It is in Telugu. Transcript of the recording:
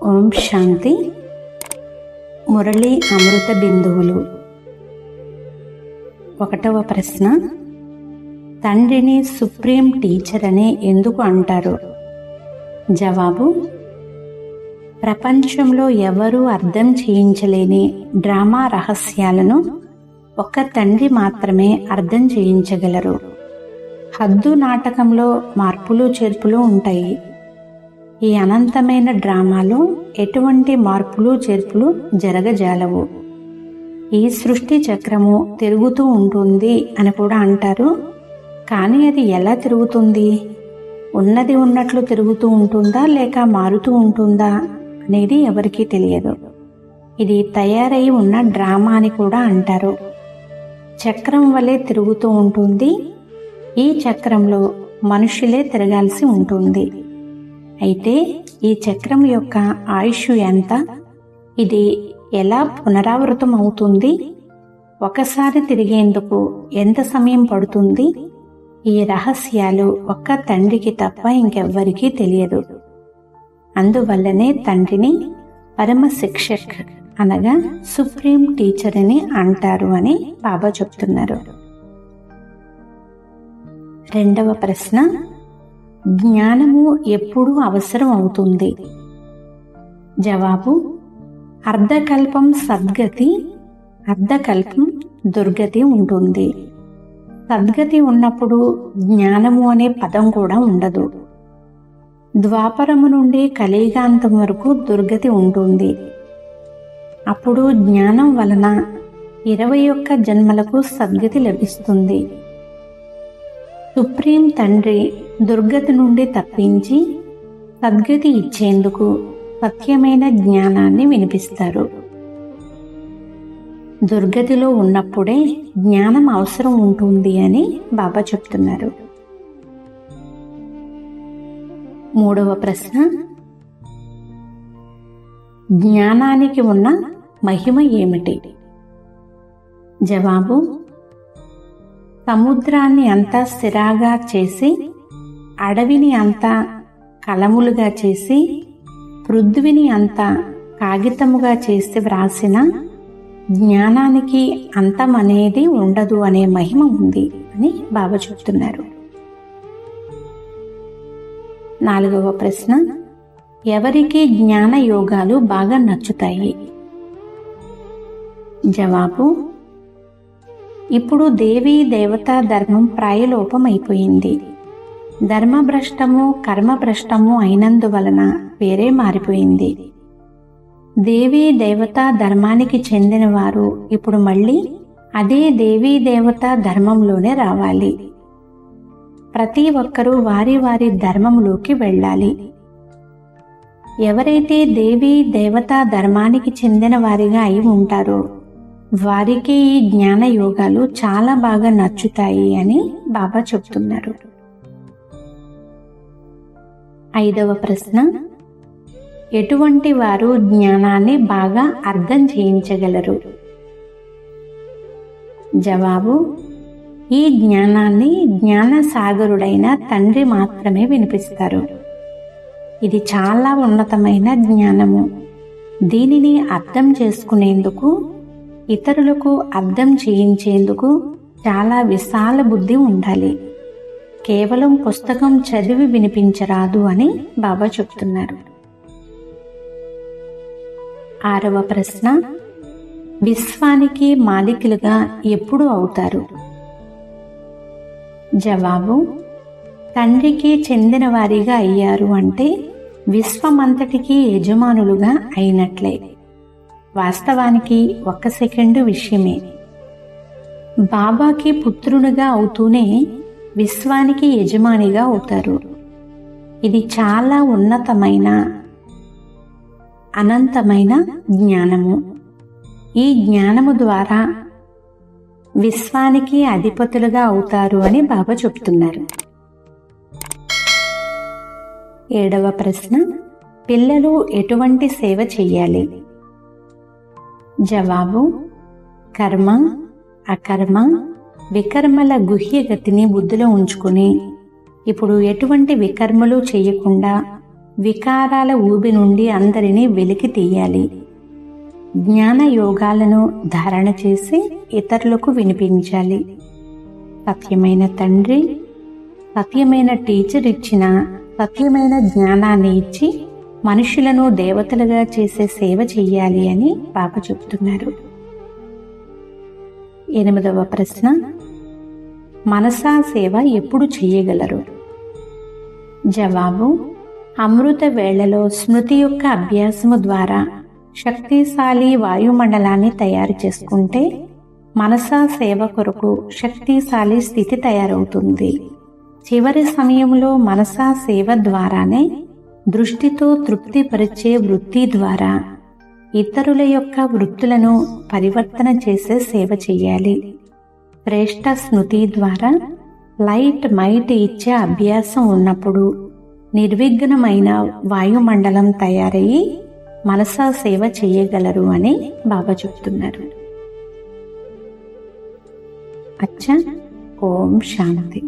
ఓం శాంతి. మురళీ అమృత బిందువులు. 1వ ప్రశ్న, తండ్రిని సుప్రీం టీచర్ అని ఎందుకు అంటారు? జవాబు: ప్రపంచంలో ఎవరూ అర్థం చేయించలేని డ్రామా రహస్యాలను ఒక్క తండ్రి మాత్రమే అర్థం చేయించగలరు. హద్దు నాటకంలో మార్పులు చేర్పులు ఉంటాయి. ఈ అనంతమైన డ్రామాలో ఎటువంటి మార్పులు చేర్పులు జరగజాలవు. ఈ సృష్టి చక్రము తిరుగుతూ ఉంటుంది అని కూడా అంటారు. కానీ అది ఎలా తిరుగుతుంది? ఉన్నది ఉన్నట్లు తిరుగుతూ ఉంటుందా లేక మారుతూ ఉంటుందా అనేది ఎవరికీ తెలియదు. ఇది తయారై ఉన్న డ్రామా అని కూడా అంటారు. చక్రం వలె తిరుగుతూ ఉంటుంది. ఈ చక్రంలో మనుషులే తిరగాల్సి ఉంటుంది. అయితే ఈ చక్రం యొక్క ఆయుష్ ఎంత? ఇది ఎలా పునరావృతం అవుతుంది? ఒకసారి తిరిగేందుకు ఎంత సమయం పడుతుంది? ఈ రహస్యాలు ఒక్క తండ్రికి తప్ప ఇంకెవ్వరికీ తెలియదు. అందువల్లనే తండ్రిని పరమ శిక్షక్ అనగా సుప్రీం టీచర్ అని అంటారు అని బాబా చెప్తున్నారు. 2వ ప్రశ్న, జ్ఞానము ఎప్పుడు అవసరం అవుతుంది? జవాబు: అర్ధకల్పం సద్గతి, అర్ధకల్పం దుర్గతి ఉంటుంది. సద్గతి ఉన్నప్పుడు జ్ఞానము అనే పదం కూడా ఉండదు. ద్వాపరము నుండి కలియుగాంతం వరకు దుర్గతి ఉంటుంది. అప్పుడు జ్ఞానం వలన 21 జన్మలకు సద్గతి లభిస్తుంది. సుప్రీం తండ్రి దుర్గతి నుండి తప్పించి సద్గతి ఇచ్చేందుకు సత్యమైన జ్ఞానాన్ని వినిపిస్తారు. దుర్గతిలో ఉన్నప్పుడే జ్ఞానం అవసరం ఉంటుంది అని బాబా చెప్తున్నారు. 3వ ప్రశ్న, జ్ఞానానికి ఉన్న మహిమ ఏమిటి? జవాబు: సముద్రాన్ని అంతా స్థిరంగా చేసి, అడవిని అంతా కలములుగా చేసి, పృథ్వీని అంతా కాగితముగా చేసి వ్రాసిన జ్ఞానానికి అంతం అనేది ఉండదు అనే మహిమ ఉంది అని బాబా చెప్తున్నారు. 4వ ప్రశ్న, ఎవరికి జ్ఞాన యోగాలు బాగా నచ్చుతాయి? జవాబు: ఇప్పుడు దేవీ దేవతా ధర్మం ప్రాయలోపం అయిపోయింది. ధర్మభ్రష్టము కర్మభ్రష్టము అయినందువలన వేరే మారిపోయింది. దేవీ దేవతా ధర్మానికి చెందిన వారు ఇప్పుడు మళ్ళీ అదే దేవీ దేవతా ధర్మంలోనే రావాలి. ప్రతి ఒక్కరూ వారి వారి ధర్మంలోకి వెళ్ళాలి. ఎవరైతే దేవీ దేవతా ధర్మానికి చెందిన వారిగా అయి ఉంటారో వారికి ఈ జ్ఞాన యోగాలు చాలా బాగా నచ్చుతాయి అని బాబా చెప్తున్నారు. 5వ ప్రశ్న, ఎటువంటి వారు జ్ఞానాన్ని బాగా అర్థం చేయించగలరు? జవాబు: ఈ జ్ఞానాన్ని జ్ఞానసాగరుడైన తండ్రి మాత్రమే వినిపిస్తారు. ఇది చాలా ఉన్నతమైన జ్ఞానము. దీనిని అర్థం చేసుకునేందుకు, ఇతరులకు అర్థం చేయించేందుకు చాలా విశాల బుద్ధి ఉండాలి. కేవలం పుస్తకం చదివి వినిపించరాదు అని బాబా చెప్తున్నారు. 6వ ప్రశ్న, విశ్వానికి మాలికులుగా ఎప్పుడు అవుతారు? జవాబు: తండ్రికి చెందిన వారిగా అయ్యారు అంటే విశ్వమంతటికి యజమానులుగా అయినట్లే. వాస్తవానికి 1 సెకండు విషయమే. బాబాకి పుత్రునిగా అవుతూనే విశ్వానికి యజమానిగా అవుతారు. ఇది చాలా ఉన్నతమైన అనంతమైన జ్ఞానము. ఈ జ్ఞానము ద్వారా విశ్వానికి అధిపతులుగా అవుతారు అని బాబా చెప్తున్నారు. 7వ ప్రశ్న, పిల్లలు ఎటువంటి సేవ చెయ్యాలి? జవాబు: కర్మ అకర్మ వికర్మల గుహ్య గతిని బుద్ధిలో ఉంచుకుని ఇప్పుడు ఎటువంటి వికర్మలు చేయకుండా వికారాల ఊబి నుండి అందరినీ వెలికి తీయాలి. జ్ఞాన యోగాలను ధారణ చేసి ఇతరులకు వినిపించాలి. సత్యమైన తండ్రి సత్యమైన టీచర్ ఇచ్చిన సత్యమైన జ్ఞానాన్ని ఇచ్చి మనుషులను దేవతలుగా చేసే సేవ చెయ్యాలి అని బాబా చెప్తున్నారు. 8వ ప్రశ్న, మనసా సేవ ఎప్పుడు చెయ్యగలరు? జవాబు, అమృత వేళలో స్మృతి యొక్క అభ్యాసము ద్వారా శక్తిశాలి వాయుమండలాన్ని తయారు చేసుకుంటే మనసా సేవ కొరకు శక్తిశాలి స్థితి తయారవుతుంది. చివరి సమయంలో మనసా సేవ ద్వారానే దృష్టితో తృప్తిపరిచే వృత్తి ద్వారా ఇతరుల యొక్క వృత్తులను పరివర్తన చేసే సేవ చెయ్యాలి. శ్రేష్ఠ స్మృతి ద్వారా లైట్ మైట్ ఇచ్చే అభ్యాసం ఉన్నప్పుడు నిర్విఘ్నమైన వాయుమండలం తయారయ్యి మనసా సేవ చెయ్యగలరు అని బాబా చెప్తున్నారు. అచ్చా, ఓం శాంతి.